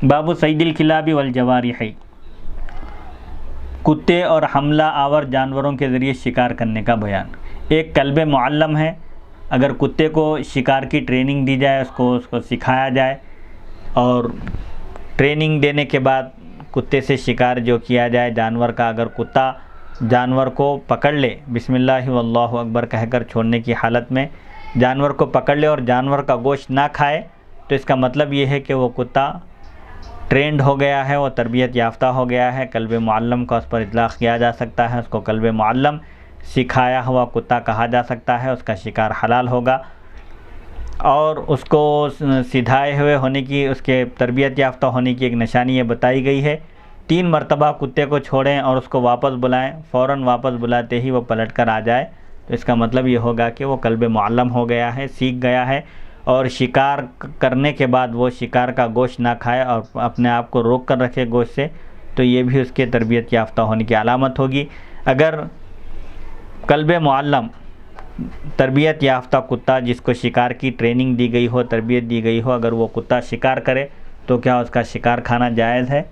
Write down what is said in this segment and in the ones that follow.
باب صید الکلاب والجوارح، کتے اور حملہ آور جانوروں کے ذریعے شکار کرنے کا بیان۔ ایک کلب معلم ہے، اگر کتے کو شکار کی ٹریننگ دی جائے، اس کو سکھایا جائے، اور ٹریننگ دینے کے بعد کتے سے شکار جو کیا جائے جانور کا، اگر کتا جانور کو پکڑ لے، بسم اللہ واللہ اکبر کہہ کر چھوڑنے کی حالت میں جانور کو پکڑ لے اور جانور کا گوشت نہ کھائے، تو اس کا مطلب یہ ہے کہ وہ کتا ٹرینڈ ہو گیا ہے، وہ تربیت یافتہ ہو گیا ہے۔ کلب معلم کا اس پر اطلاق کیا جا سکتا ہے، اس کو کلب معلم، سکھایا ہوا کتا کہا جا سکتا ہے، اس کا شکار حلال ہوگا۔ اور اس کو سدھائے ہوئے ہونے کی، اس کے تربیت یافتہ ہونے کی ایک نشانی یہ بتائی گئی ہے، 3 مرتبہ کتے کو چھوڑیں اور اس کو واپس بلائیں، فوراً واپس بلاتے ہی وہ پلٹ کر آ جائے، تو اس کا مطلب یہ ہوگا کہ وہ کلب معلم ہو گیا ہے، سیکھ گیا ہے، اور شکار کرنے کے بعد وہ شکار کا گوشت نہ کھائے اور اپنے آپ کو روک کر رکھے گوشت سے، تو یہ بھی اس کے تربیت یافتہ ہونے کی علامت ہوگی۔ اگر کلب معلم، تربیت یافتہ کتا جس کو شکار کی ٹریننگ دی گئی ہو، تربیت دی گئی ہو، اگر وہ کتا شکار کرے تو کیا اس کا شکار کھانا جائز ہے؟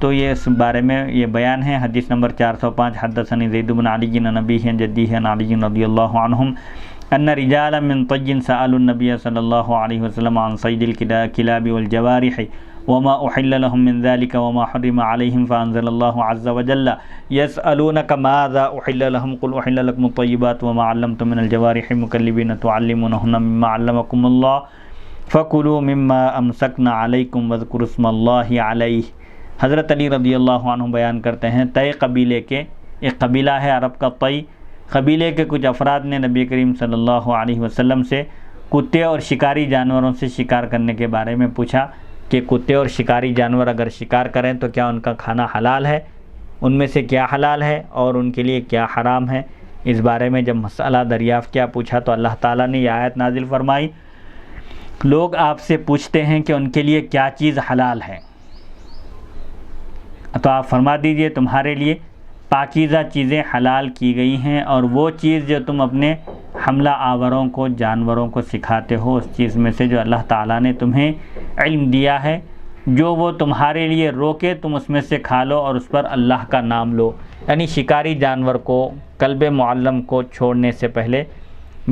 تو یہ اس بارے میں یہ بیان ہے۔ حدیث نمبر 405، حدثنی زید بن علی عن ابیہ عن جدیہ عن علی رضی اللہ عنہم ان رجالا من طی سألوا النبی صلی اللہ علیہ وسلم عن صید الکلاب والجوارح وما احل لهم من ذلك وما حرم عليهم فانزل الله عز وجل يسألونك ماذا احل لهم قل احل لكم الطيبات وما علمتم من الجوارح مكلبين تعلمونهن مما علمكم الله فكلوا مما امسكن عليكم واذكروا اسم الله عليه۔ حضرت علی رضی اللہ عنہ بیان کرتے ہیں، طی قبیلے کے، ایک قبیلہ ہے عرب کا طی، قبیلے کے کچھ افراد نے نبی کریم صلی اللہ علیہ وسلم سے کتے اور شکاری جانوروں سے شکار کرنے کے بارے میں پوچھا کہ کتے اور شکاری جانور اگر شکار کریں تو کیا ان کا کھانا حلال ہے، ان میں سے کیا حلال ہے اور ان کے لیے کیا حرام ہے۔ اس بارے میں جب مسئلہ دریافت کیا، پوچھا، تو اللہ تعالیٰ نے یہ آیت نازل فرمائی، لوگ آپ سے پوچھتے ہیں کہ ان کے لیے کیا چیز حلال ہے، تو آپ فرما دیجئے تمہارے لیے پاکیزہ چیزیں حلال کی گئی ہیں، اور وہ چیز جو تم اپنے حملہ آوروں کو، جانوروں کو سکھاتے ہو، اس چیز میں سے جو اللہ تعالیٰ نے تمہیں علم دیا ہے، جو وہ تمہارے لیے روکے تم اس میں سے کھا لو اور اس پر اللہ کا نام لو۔ یعنی شکاری جانور کو، کلب معلم کو چھوڑنے سے پہلے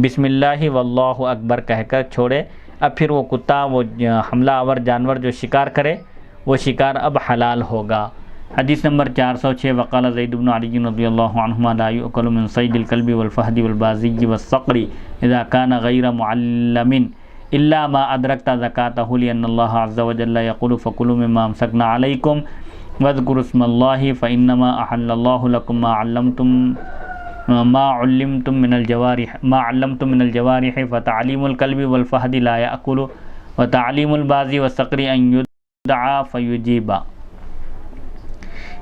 بسم اللہ واللہ اکبر کہہ کر چھوڑے، اب پھر وہ کتا، وہ حملہ آور جانور جو شکار کرے، وہ شکار اب حلال ہوگا۔ حدیث نمبر 406، وقال زید بن علی رضی اللہ عنہما لا یؤکل من صید الکلب والفہد والبازی والصقر اذا کان غیر معلم الا ما ادرکت زکاتہ لأن اللہ عز وجل یقول فکلوا مما امسکنا علیکم واذکروا اسم اللہ فانما احل اللہ لکم ما علمتم من الجوارح فتعلیم الکلب والفہد لا یأکل وتعلیم البازی والصقر ان یدعا فیجیبا۔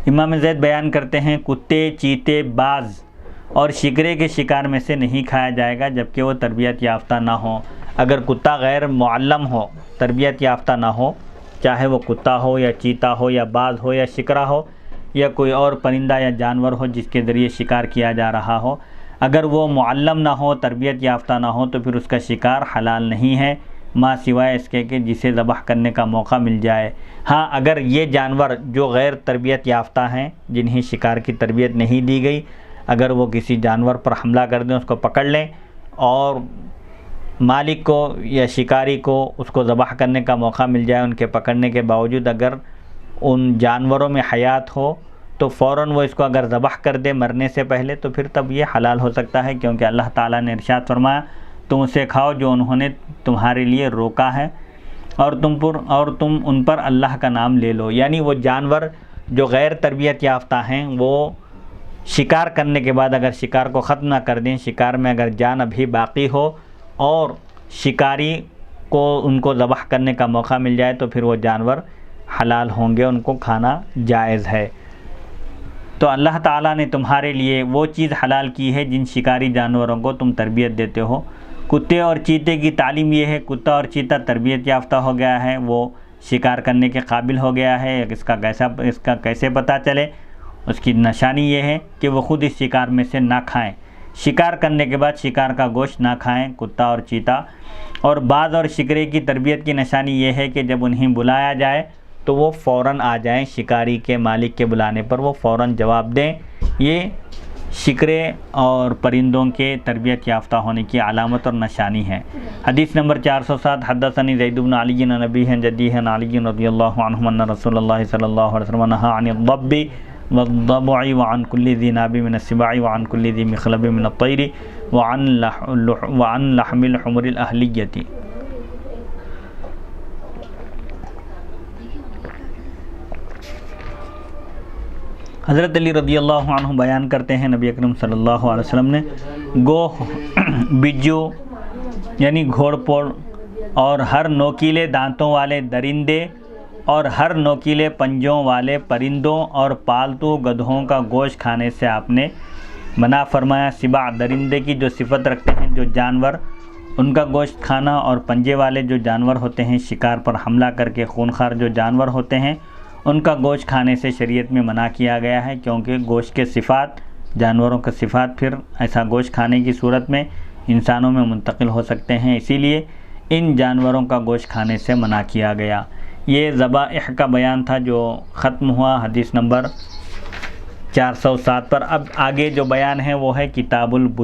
امام زید بیان کرتے ہیں، کتے، چیتے، باز اور شکرے کے شکار میں سے نہیں کھایا جائے گا جبکہ وہ تربیت یافتہ نہ ہو۔ اگر کتا غیر معلم ہو، تربیت یافتہ نہ ہو، چاہے وہ کتا ہو یا چیتا ہو یا باز ہو یا شکرا ہو یا کوئی اور پرندہ یا جانور ہو جس کے ذریعے شکار کیا جا رہا ہو، اگر وہ معلم نہ ہو، تربیت یافتہ نہ ہو، تو پھر اس کا شکار حلال نہیں ہے، ماں سوائے اس کے کہ جسے ذبح کرنے کا موقع مل جائے۔ ہاں، اگر یہ جانور جو غیر تربیت یافتہ ہیں، جنہیں شکار کی تربیت نہیں دی گئی، اگر وہ کسی جانور پر حملہ کر دیں، اس کو پکڑ لیں اور مالک کو یا شکاری کو اس کو ذبح کرنے کا موقع مل جائے، ان کے پکڑنے کے باوجود اگر ان جانوروں میں حیات ہو تو فوراً وہ اس کو اگر ذبح کر دے مرنے سے پہلے، تو پھر تب یہ حلال ہو سکتا ہے، کیونکہ اللہ تعالیٰ نے ارشاد فرمایا تم اسے کھاؤ جو انہوں نے تمہارے لیے روکا ہے، اور تم ان پر اللہ کا نام لے لو۔ یعنی وہ جانور جو غیر تربیت یافتہ ہیں، وہ شکار کرنے کے بعد اگر شکار کو ختم نہ کر دیں، شکار میں اگر جان ابھی باقی ہو اور شکاری کو ان کو ذبح کرنے کا موقع مل جائے، تو پھر وہ جانور حلال ہوں گے، ان کو کھانا جائز ہے۔ تو اللہ تعالیٰ نے تمہارے لیے وہ چیز حلال کی ہے جن شکاری جانوروں کو تم تربیت دیتے ہو۔ کتے اور چیتے کی تعلیم یہ ہے، کتا اور چیتا تربیت یافتہ ہو گیا ہے، وہ شکار کرنے کے قابل ہو گیا ہے، اس کا کیسے پتہ چلے؟ اس کی نشانی یہ ہے کہ وہ خود اس شکار میں سے نہ کھائیں، شکار کرنے کے بعد شکار کا گوشت نہ کھائیں، کتا اور چیتا۔ اور باز اور شکرے کی تربیت کی نشانی یہ ہے کہ جب انہیں بلایا جائے تو وہ فوراً آ جائیں، شکاری کے مالک کے بلانے پر وہ فوراً جواب دیں۔ یہ شکرے اور پرندوں کے تربیت یافتہ ہونے کی علامت اور نشانی ہے۔ حدیث نمبر 407، حدثنی زید بن علی عن ابیہ عن جدیہ عن علی رضی اللہ عنہ ان رسول اللہ صلی اللہ علیہ وسلم نہى عن الضب والضبع وعن كل ذي ناب من السباع وعن كل ذي مخلب من الطير وعن لحم الحمر الأهلية۔ حضرت علی رضی اللہ عنہ بیان کرتے ہیں نبی اکرم صلی اللہ علیہ وسلم نے گوہ، بجو یعنی گھوڑ پوڑ اور ہر نوکیلے دانتوں والے درندے اور ہر نوکیلے پنجوں والے پرندوں اور پالتو گدھوں کا گوشت کھانے سے آپ نے منع فرمایا۔ سباع درندے کی جو صفت رکھتے ہیں جو جانور، ان کا گوشت کھانا، اور پنجے والے جو جانور ہوتے ہیں شکار پر حملہ کر کے خونخوار جو جانور ہوتے ہیں ان کا گوشت کھانے سے شریعت میں منع کیا گیا ہے، کیونکہ گوشت کے صفات، جانوروں کے صفات پھر ایسا گوشت کھانے کی صورت میں انسانوں میں منتقل ہو سکتے ہیں، اسی لیے ان جانوروں کا گوشت کھانے سے منع کیا گیا۔ یہ ذبائح کا بیان تھا جو ختم ہوا حدیث نمبر 407 پر۔ اب آگے جو بیان ہے وہ ہے کتاب البیوع۔